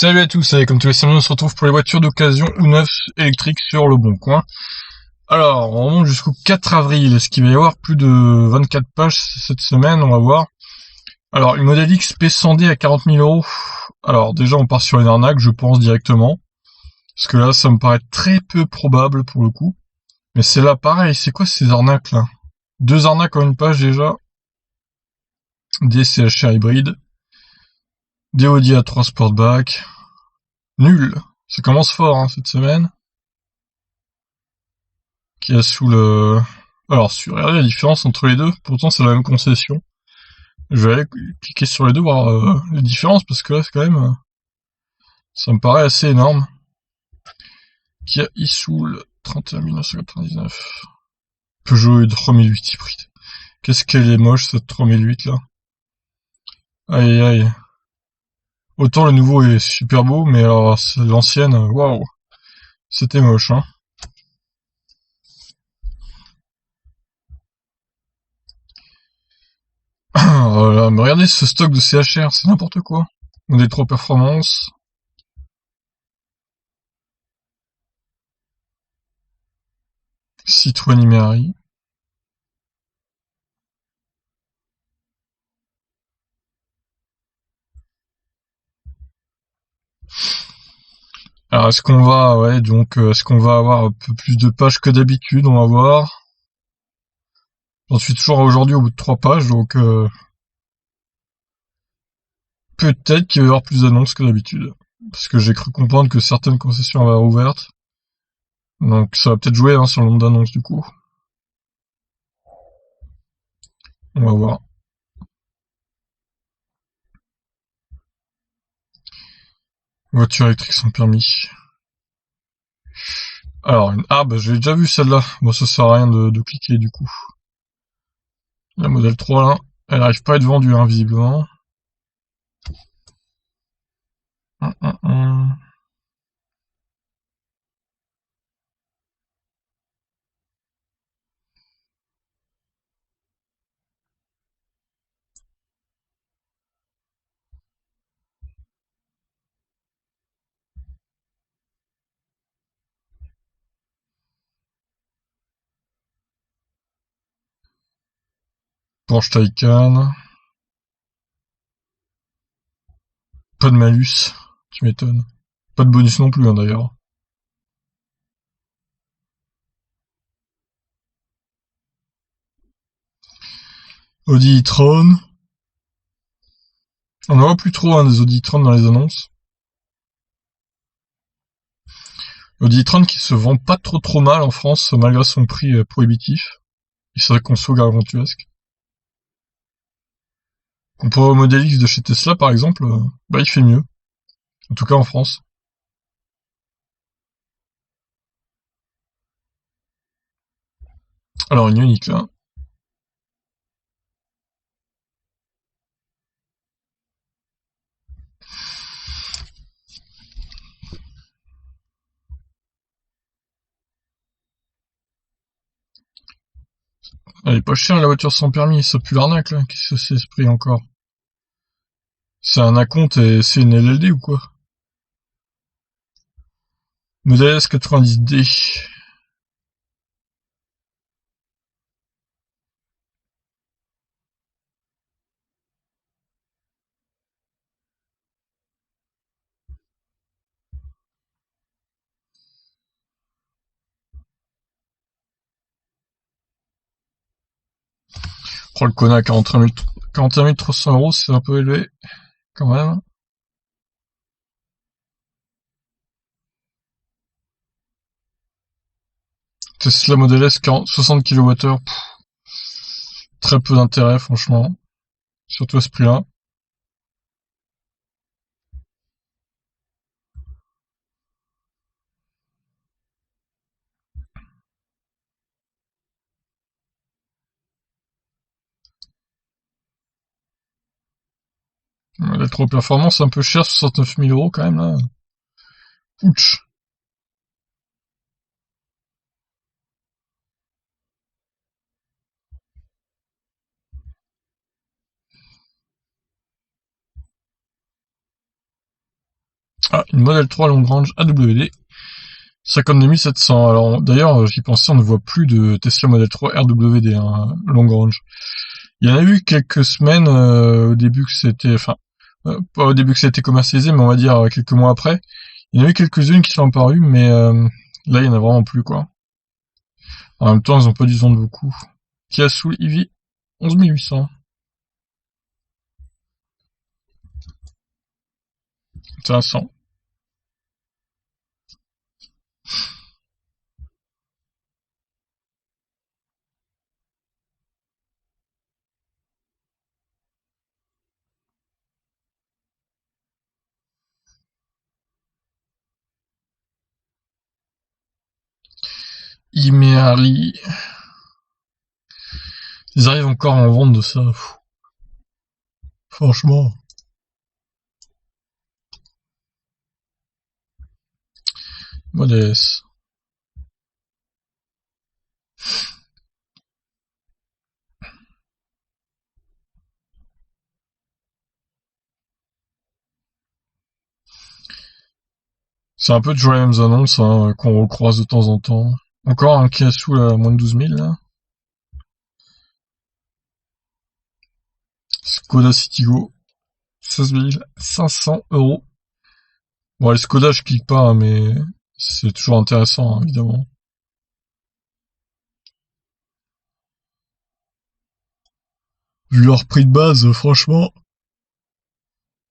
Salut à tous, allez, comme tous les semaines, on se retrouve pour les voitures d'occasion ou neuves électriques sur le bon coin. Alors, on remonte jusqu'au 4 avril. Est-ce qu'il va y avoir plus de 24 pages cette semaine? On va voir. Alors, une Model X P100D à 40 000 euros. Alors, déjà, on part sur une arnaque, je pense, directement. Parce que là, ça me paraît très peu probable, pour le coup. Mais c'est là, pareil, c'est quoi ces arnaques, là? Deux arnaques en une page, déjà. Des CHR hybrides. Des Audi A3 Sportback. Nul. Ça commence fort, hein, cette semaine. Qui a sous le... Alors, regardez la différence entre les deux. Pourtant, c'est la même concession. Je vais aller cliquer sur les deux, voir les différences, parce que là, c'est quand même... ça me paraît assez énorme. Qui a Issoul 31 999. Peugeot 3008 hybride. Qu'est-ce qu'elle est moche, cette 3008, là. Aïe, aïe. Autant le nouveau est super beau, mais alors, l'ancienne, waouh. C'était moche, hein. Voilà, mais regardez ce stock de CHR, c'est n'importe quoi. Modèle 3 Performance. Citroën Imari. Alors est-ce qu'on va, ouais, donc est-ce qu'on va avoir un peu plus de pages que d'habitude? On va voir. J'en suis toujours aujourd'hui au bout de 3 pages, donc peut-être qu'il va y avoir plus d'annonces que d'habitude. Parce que j'ai cru comprendre que certaines concessions avaient ouvertes. Donc ça va peut-être jouer hein, sur le nombre d'annonces du coup. On va voir. Voiture électrique sans permis. Alors, ah bah j'ai déjà vu celle-là. Bon, ça sert à rien de cliquer du coup. La modèle 3 là, elle n'arrive pas à être vendue hein, visiblement. Hum, hum, hum. Porsche Taycan. Pas de malus. Tu m'étonnes. Pas de bonus non plus hein, d'ailleurs. Audi e-tron. On n'en voit plus trop hein, des Audi e-tron dans les annonces. Audi e-tron qui se vend pas trop mal en France malgré son prix prohibitif. Il serait conçu gargantuesque. Comparé au Model X de chez Tesla par exemple, bah il fait mieux. En tout cas en France. Alors une unique là. Elle est pas chère la voiture sans permis, ça pue l'arnaque là. Qu'est-ce que c'est ce prix encore? C'est un acompte et c'est une LLD ou quoi? Model S 90D. Oh le connard, 41 300 euros, c'est un peu élevé quand même. Tesla Model S 60 kWh, très peu d'intérêt franchement, surtout à ce prix-là. L'électro-performance un peu cher, 69 000 euros quand même là. Ouch. Ah, une Model 3 Long Range AWD. 52 700. Alors, d'ailleurs, j'y pensais, on ne voit plus de Tesla Model 3 RWD, hein, Long Range. Il y en a eu quelques semaines, au début que c'était, enfin, pas au début que c'était commercialisé, mais on va dire quelques mois après. Il y en a eu quelques-unes qui sont apparues, mais là, il y en a vraiment plus, quoi. En même temps, ils ont pas dû se vendre beaucoup. Kia Soul EV, 11 800. 500. Imeari. Ils arrivent encore à en vendre de ça. Franchement. Model S. C'est un peu toujours les mêmes annonces, hein, qu'on recroise de temps en temps. Encore un Kia Soul à moins de 12 000, là. Skoda Citigo. 16 500 €. Bon, les Skoda, je clique pas, hein, mais c'est toujours intéressant, hein, évidemment. Vu leur prix de base, franchement,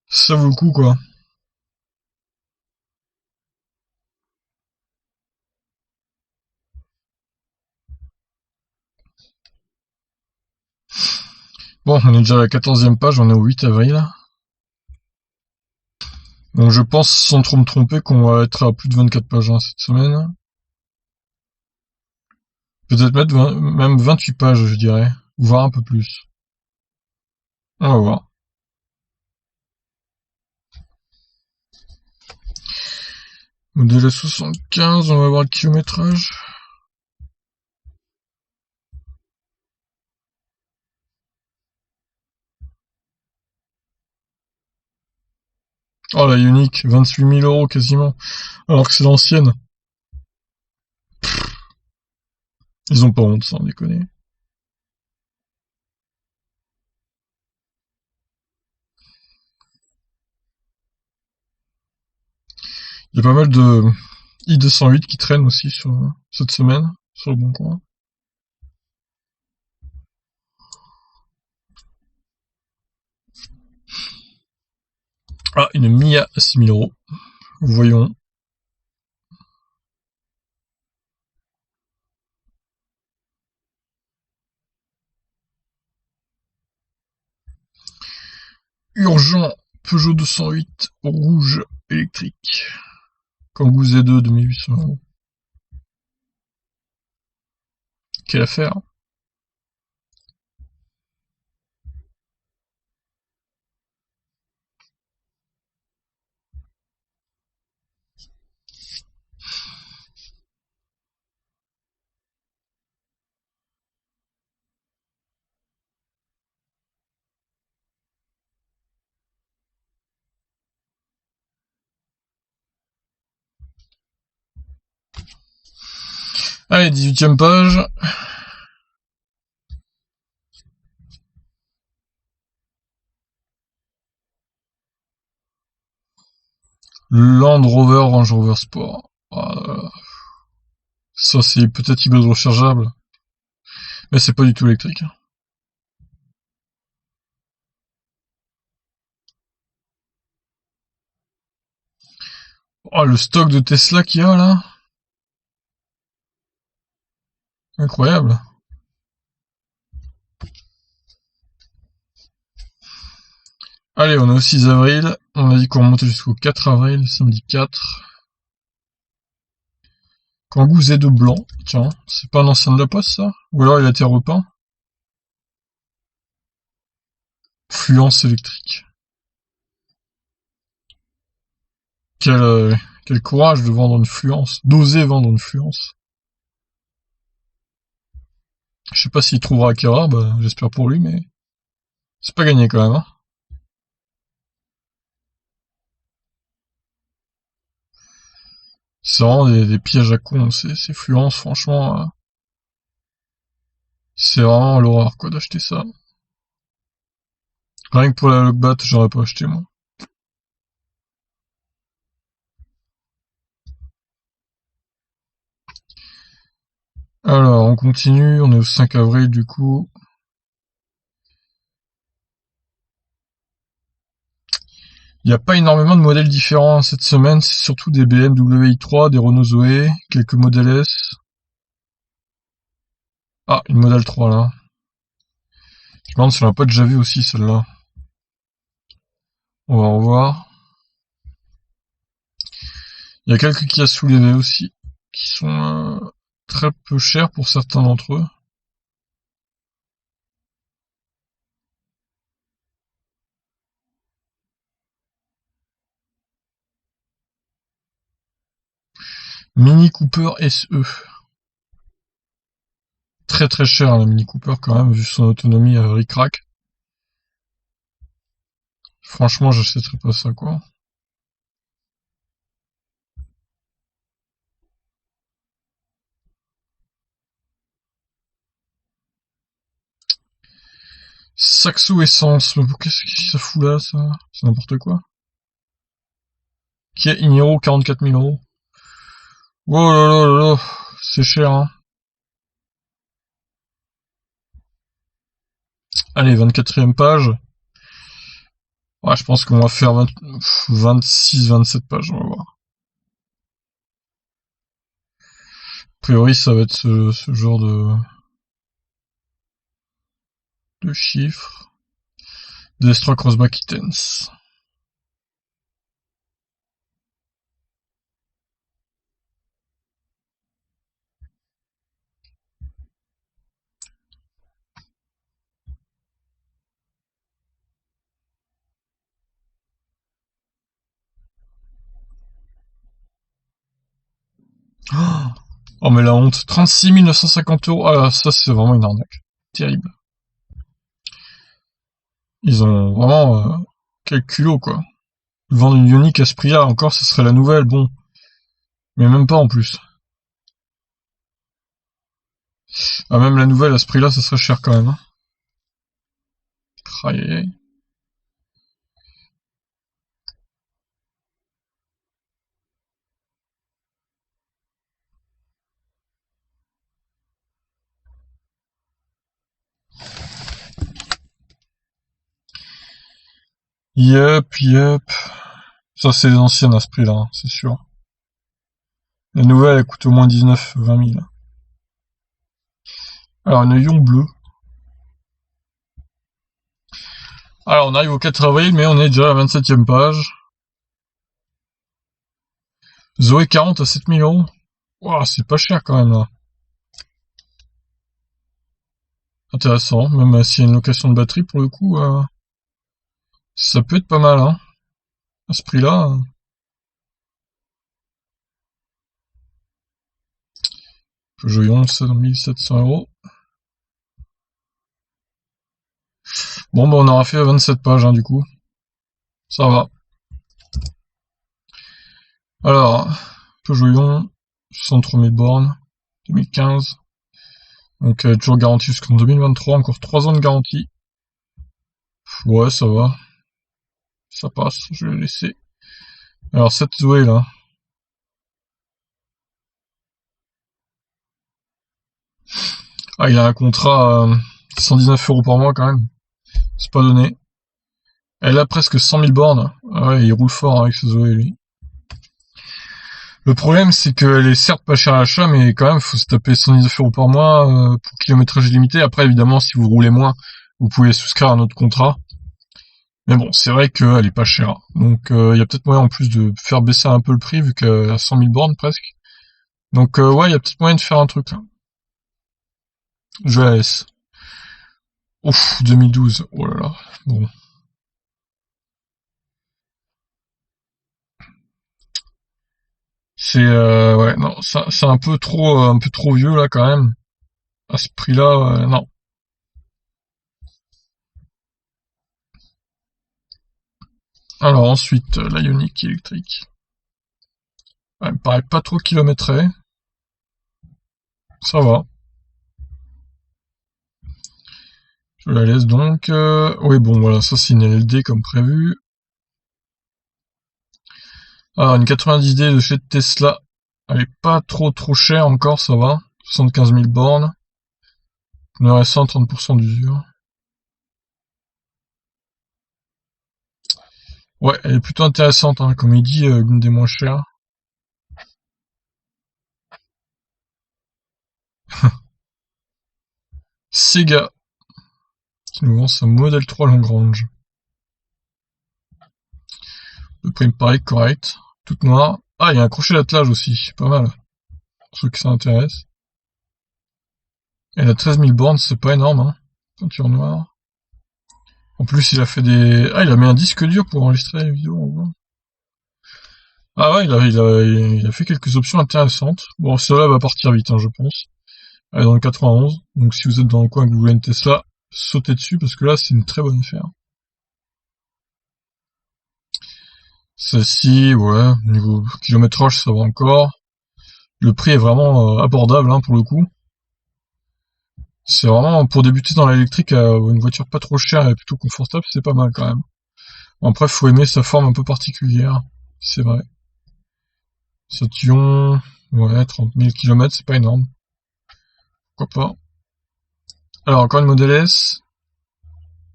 ça vaut le coup, quoi. Bon, on est déjà à la 14e page, on est au 8 avril. Donc je pense, sans trop me tromper, qu'on va être à plus de 24 pages, hein, cette semaine. Peut-être mettre même 28 pages, je dirais. Voire un peu plus. On va voir. Modèle 75, on va voir le kilométrage. Oh la Ioniq, 28 000 € quasiment. Alors que c'est l'ancienne. Ils ont pas honte, sans déconner. Il y a pas mal de i208 qui traînent aussi sur cette semaine, sur le bon coin. Ah, une Mia à 6 000 €. Voyons. Urgent, Peugeot 208 rouge électrique. Kangoo Z2 de 1800 €. Quelle affaire. Allez, 18e page. Land Rover Range Rover Sport. Ah, ça c'est peut-être hybride rechargeable, mais c'est pas du tout électrique. Oh, le stock de Tesla qu'il y a là. Incroyable. Allez, on est au 6 avril. On a dit qu'on remontait jusqu'au 4 avril, samedi 4. Kangoo Z2 blanc. Tiens, c'est pas un ancien de la poste ça? Ou alors il a été repeint? Fluence électrique. Quel courage de vendre une fluence. D'oser vendre une fluence. Je sais pas s'il trouvera acquéreur, bah, j'espère pour lui, mais c'est pas gagné quand même, hein. C'est vraiment des pièges à con, ces Fluence, franchement, c'est vraiment l'horreur, quoi, d'acheter ça. Rien que pour la Logbat, j'aurais pas acheté, moi. Alors, on continue, on est au 5 avril, du coup. Il n'y a pas énormément de modèles différents cette semaine, c'est surtout des BMW i3, des Renault Zoé, quelques modèles S. Ah, une modèle 3 là. Je me demande si on l'a pas déjà vu aussi celle-là. On va revoir. Il y a quelques Kia soulevés aussi, qui sont très peu chers pour certains d'entre eux. Mini Cooper SE. Très très cher la Mini Cooper quand même, vu son autonomie ric-rac. Franchement, j'achèterais pas ça, quoi. Saxo Essence, mais qu'est-ce que ça fout là, ça? C'est n'importe quoi. Qui est Igniro, 44 000 euros. Oh là là là là, c'est cher, hein. Allez, 24e page. Ouais, je pense qu'on va faire 26, 27 pages, on va voir. A priori, ça va être ce genre de chiffres. Destroy Crossback Kittens. Oh, mais la honte. 36 950 euros. Ah, ça, c'est vraiment une arnaque. Terrible. Ils ont vraiment, quel culot, quoi. Vendre une Ioniq à ce prix-là, encore, ça serait la nouvelle, bon. Mais même pas, en plus. Ah, même la nouvelle à ce prix-là, ça serait cher quand même, hein. Aïe, aïe, aïe. Yep, yep. Ça, c'est les anciennes à ce prix-là, hein, c'est sûr. La nouvelle, elle coûte au moins 19, 20 000. Alors, une Ion bleue. Alors, on arrive au 4 avril, mais on est déjà à la 27e page. Zoé 40 à 7 000 euros. Ouah, c'est pas cher quand même, là. Intéressant, même s'il y a une location de batterie, pour le coup, ça peut être pas mal, hein. À ce prix-là. Peugeot Ion, 1700 euros. Bon, bah, on aura fait 27 pages, hein, du coup. Ça va. Alors, Peugeot Ion, 63 000 bornes, 2015. Donc, toujours garantie jusqu'en 2023, encore 3 ans de garantie. Ouais, ça va. Ça passe, je vais le laisser. Alors, cette Zoé, là. Ah, il a un contrat à 119 euros par mois, quand même. C'est pas donné. Elle a presque 100 000 bornes. Ah ouais, il roule fort avec ce Zoé, lui. Le problème, c'est qu'elle est certes pas chère à l'achat, mais quand même, faut se taper 119 euros par mois pour kilométrage illimité. Après, évidemment, si vous roulez moins, vous pouvez souscrire à un autre contrat. Mais bon, c'est vrai qu'elle est pas chère. Donc, il y a peut-être moyen en plus de faire baisser un peu le prix, vu qu'elle a 100 000 bornes presque. Donc, ouais, il y a peut-être moyen de faire un truc, là. Je la laisse. Ouf, 2012. Oh là là. Bon. C'est, ouais, non, c'est un peu trop vieux, là, quand même. À ce prix-là, non. Alors ensuite, la Ioniq électrique. Elle me paraît pas trop kilométrée. Ça va. Je la laisse donc. Oui, bon, voilà, ça c'est une LLD comme prévu. Alors, une 90D de chez Tesla. Elle est pas trop chère encore, ça va. 75 000 bornes. Pneu récent, 30% d'usure. Ouais, elle est plutôt intéressante, hein, comme il dit, une des moins chères. Sega, qui nous vend sa Model 3 Lagrange. Le prix me paraît correct. Toute noire. Ah, il y a un crochet d'attelage aussi, pas mal. Pour ceux qui s'intéressent. Elle a 13 000 bornes, c'est pas énorme, hein. Peinture noire. En plus, il a fait des... Ah, il a mis un disque dur pour enregistrer les vidéos, on voit. Ah ouais, il a fait quelques options intéressantes. Bon, cela va partir vite, hein, je pense. Elle est dans le 91, donc si vous êtes dans le coin et que vous voulez une Tesla, sautez dessus, parce que là, c'est une très bonne affaire. Celle-ci, ouais, niveau kilométrage, ça va encore. Le prix est vraiment abordable, hein, pour le coup. C'est vraiment, pour débuter dans l'électrique, une voiture pas trop chère et plutôt confortable, c'est pas mal quand même. Après, faut aimer sa forme un peu particulière, c'est vrai. Sation, ouais, 30 000 km, c'est pas énorme. Pourquoi pas. Alors, encore une Model S.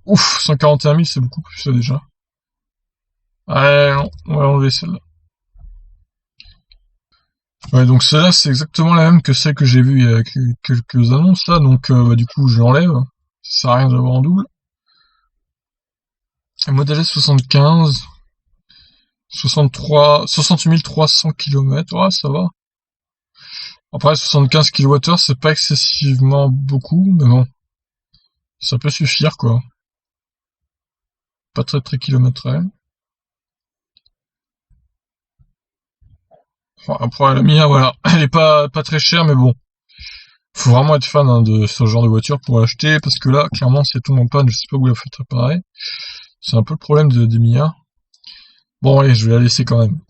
Ouf, 141 000, c'est beaucoup plus ça déjà. Ouais, non, on va enlever celle-là. Ouais, donc celle-là, c'est exactement la même que celle que j'ai vue il y a quelques annonces, là, donc bah, du coup, je l'enlève. Ça sert à rien d'avoir en double. Model S 75, 68 300 km, ouais, ça va. Après, 75 kWh, c'est pas excessivement beaucoup, mais bon, ça peut suffire, quoi. Pas très kilométré. Enfin, après, la Mia, voilà, elle est pas très chère, mais bon. Faut vraiment être fan, hein, de ce genre de voiture pour l'acheter, parce que là, clairement, si elle tombe en panne, je sais pas où la faites réparer. C'est un peu le problème des Mia. Bon, allez, je vais la laisser quand même.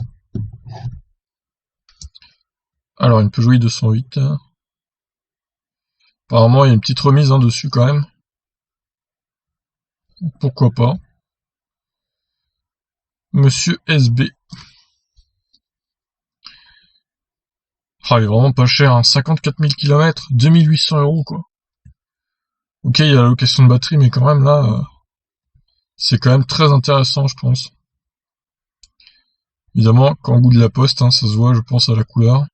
Alors, une Peugeot i208. Apparemment, il y a une petite remise, hein, dessus quand même. Pourquoi pas. Monsieur SB. Ah, il est vraiment pas cher, hein. 54 000 km, 2800 €, quoi. Ok, il y a la location de batterie, mais quand même, là, c'est quand même très intéressant, je pense. Évidemment, quand on goûte de la poste, hein, ça se voit, je pense, à la couleur.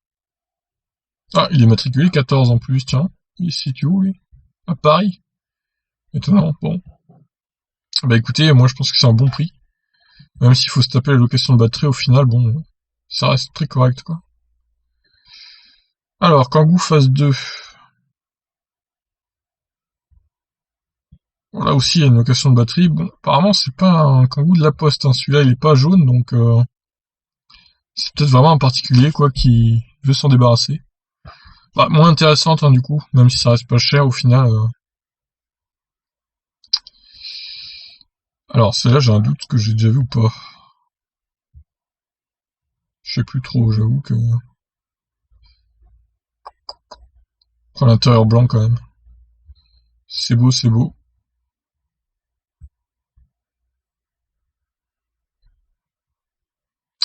Ah, il est matriculé 14 en plus, tiens. Il se situe où, lui? À Paris. Étonnant, bon. Bah écoutez, moi je pense que c'est un bon prix. Même s'il faut se taper la location de batterie, au final, bon, ça reste très correct, quoi. Alors, Kangoo phase 2. Bon, là aussi, il y a une location de batterie. Bon, apparemment, c'est pas un Kangoo de la Poste, hein. Celui-là, il est pas jaune, donc c'est peut-être vraiment un particulier, quoi, qui veut s'en débarrasser. Bah, moins intéressante, hein, du coup, même si ça reste pas cher, au final. Alors, celle-là, j'ai un doute que j'ai déjà vu ou pas. Je sais plus trop, j'avoue que... Prends l'intérieur blanc, quand même. C'est beau, c'est beau.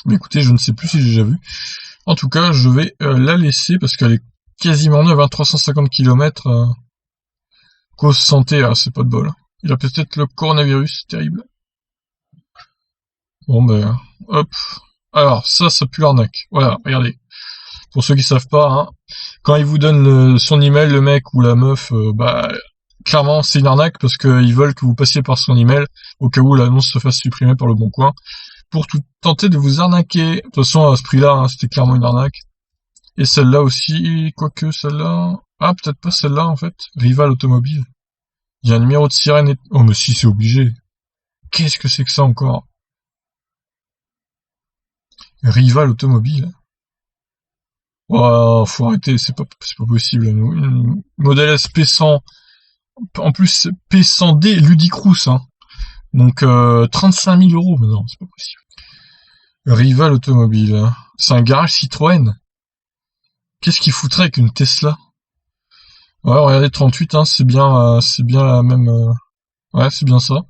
Mais écoutez, je ne sais plus si j'ai déjà vu. En tout cas, je vais la laisser parce qu'elle est quasiment neuve, hein, 350 km. Cause santé, ah, c'est pas de bol. Il a peut-être le coronavirus, terrible. Bon ben, hop. Alors, ça pue l'arnaque. Voilà, regardez. Pour ceux qui savent pas, hein, quand il vous donne son email, le mec ou la meuf, bah, clairement, c'est une arnaque parce qu'ils veulent que vous passiez par son email au cas où l'annonce se fasse supprimer par le Bon Coin pour tout tenter de vous arnaquer. De toute façon, à ce prix-là, hein, c'était clairement une arnaque. Et celle-là aussi, quoique celle-là... Ah, peut-être pas celle-là, en fait. Rival Automobile. Il y a un numéro de sirène et... Oh, mais si, c'est obligé. Qu'est-ce que c'est que ça encore? Rival Automobile. Oh, faut arrêter, c'est pas possible. Une modèle S P100, en plus P100D Ludicrous, hein. Donc 35 000 €, mais non, c'est pas possible. Rival Automobile. C'est un garage Citroën. Qu'est-ce qu'il foutrait avec une Tesla? Ouais, regardez 38, hein, c'est bien la même. Ouais, c'est bien ça.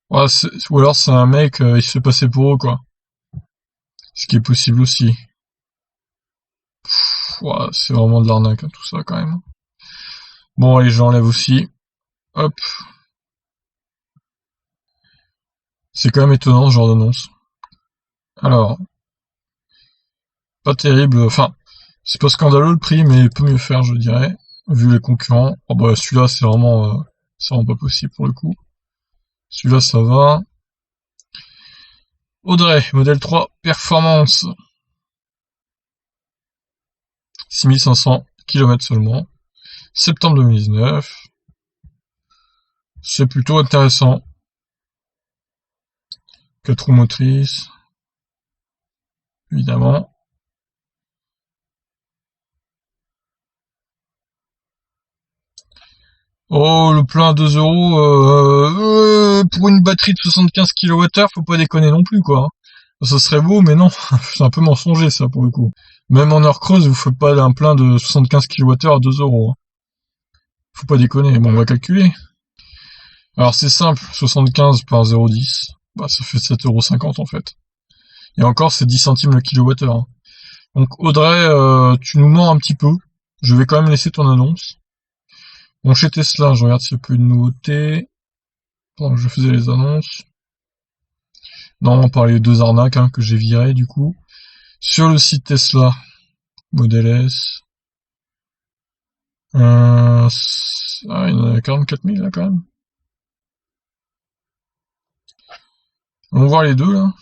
Ouais, ou alors c'est un mec, il se fait passer pour eux, quoi. Ce qui est possible aussi. Ouais, c'est vraiment de l'arnaque, hein, tout ça, quand même. Bon, allez, j'enlève aussi. Hop. C'est quand même étonnant, ce genre d'annonce. Alors. Pas terrible, enfin, c'est pas scandaleux le prix, mais il peut mieux faire, je dirais, vu les concurrents. Oh bah, celui-là, c'est vraiment pas possible pour le coup. Celui-là, ça va. Audrey, modèle 3, performance. 6500 km seulement. Septembre 2019. C'est plutôt intéressant. 4 roues motrices. Évidemment. Oh, le plein à 2 euros, pour une batterie de 75 kWh, faut pas déconner non plus, quoi. Ça serait beau, mais non. C'est un peu mensonger, ça, pour le coup. Même en heure creuse, vous faites pas un plein de 75 kWh à 2 euros. Hein. Faut pas déconner. Bon, on va calculer. Alors, c'est simple. 75 par 0,10. Bah, ça fait 7,50 € en fait. Et encore, c'est 10 centimes le kilowattheure. Hein. Donc, Audrey, tu nous mens un petit peu. Je vais quand même laisser ton annonce. Bon, chez Tesla, je regarde s'il y a plus de nouveautés. Pendant que je faisais les annonces. Non, on parlait de 2 arnaques, hein, que j'ai virées, du coup. Sur le site Tesla, Model S. Il y en a 44 000, là, quand même. On va voir les deux, là.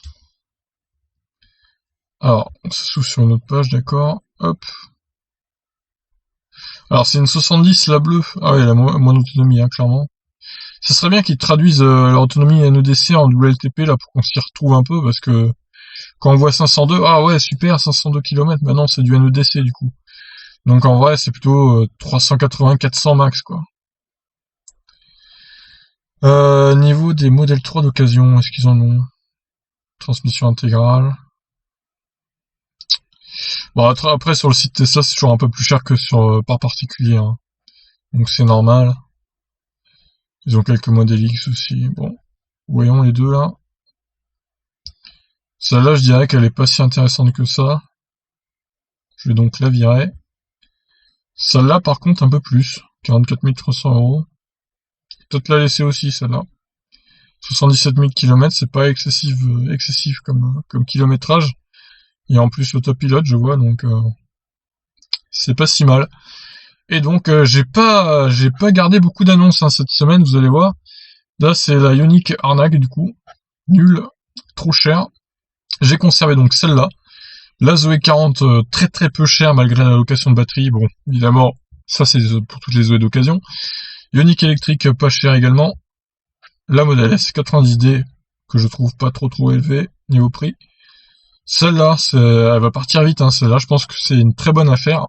Alors, on se s'ouvre sur une autre page, d'accord. Hop. Alors, c'est une 70, la bleue. Ah oui, elle a moins d'autonomie, hein, clairement. Ça serait bien qu'ils traduisent leur autonomie NEDC en WLTP, là, pour qu'on s'y retrouve un peu, parce que quand on voit 502, ah ouais, super, 502 km, maintenant c'est du NEDC, du coup. Donc en vrai, c'est plutôt 380-400 max, quoi. Niveau des modèles 3 d'occasion, est-ce qu'ils en ont? Transmission intégrale. Bon, après, sur le site Tesla, c'est toujours un peu plus cher que sur par particulier, hein. Donc c'est normal. Ils ont quelques modèles X aussi. Bon, voyons les deux là. Celle-là, je dirais qu'elle est pas si intéressante que ça. Je vais donc la virer. Celle-là, par contre, un peu plus. 44 300 €. Peut-être la laisser aussi, celle-là. 77 000 km, c'est pas excessif comme kilométrage. Et en plus, l'autopilote, je vois, donc c'est pas si mal. Et donc, j'ai pas gardé beaucoup d'annonces, hein, cette semaine, vous allez voir. Là, c'est la Ioniq arnaque, du coup. Nul, trop cher. J'ai conservé donc celle-là. La Zoé 40, très très peu cher malgré la location de batterie. Bon, évidemment, ça c'est pour toutes les Zoé d'occasion. Ioniq électrique, pas cher également. La Model S 90D, que je trouve pas trop élevé niveau prix. Celle-là, elle va partir vite, hein, celle-là. Je pense que c'est une très bonne affaire.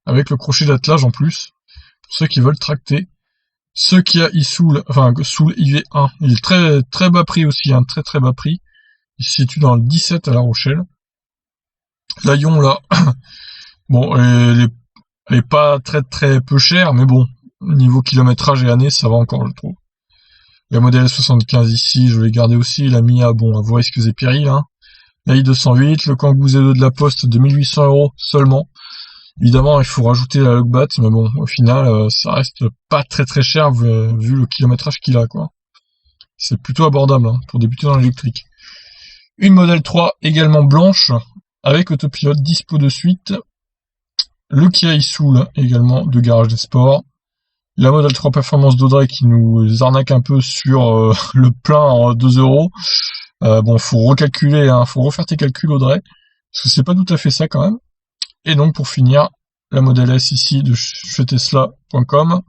Avec le crochet d'attelage en plus. Pour ceux qui veulent tracter. Ceux qui a Soul IV1, il est très très bas prix aussi, un très très bas prix. Il se situe dans le 17 à La Rochelle. La Ion là, bon, elle est pas très très peu chère, mais bon, niveau kilométrage et années, ça va encore, je trouve. La modèle 75 ici, je vais garder aussi. La Mia, bon, à vos risques et périls. Hein. La i208, le Kangoo Z2 de la Poste de 1800 € seulement. Évidemment, il faut rajouter la Logbat, mais bon, au final, ça reste pas très très cher vu le kilométrage qu'il a, quoi. C'est plutôt abordable, hein, pour débuter dans l'électrique. Une modèle 3 également blanche, avec autopilote dispo de suite. Le Kia Soul également de Garage des Sports. La modèle 3 Performance d'Audrey qui nous arnaque un peu sur le plein en 2 €. Bon, faut recalculer, hein, faut refaire tes calculs, Audrey, parce que c'est pas tout à fait ça quand même. Et donc pour finir, la Model S ici de chez Tesla.com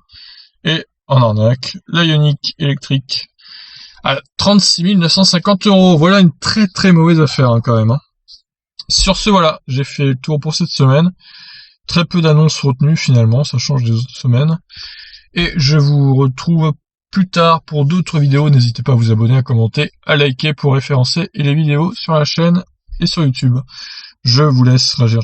et en arnaque, la Ioniq électrique à 36 950 €. Voilà une très très mauvaise affaire, hein, quand même. Hein. Sur ce, voilà, j'ai fait le tour pour cette semaine. Très peu d'annonces retenues finalement, ça change des autres semaines. Et je vous retrouve plus tard pour d'autres vidéos. N'hésitez pas à vous abonner, à commenter, à liker pour référencer les vidéos sur la chaîne et sur YouTube. Je vous laisse réagir.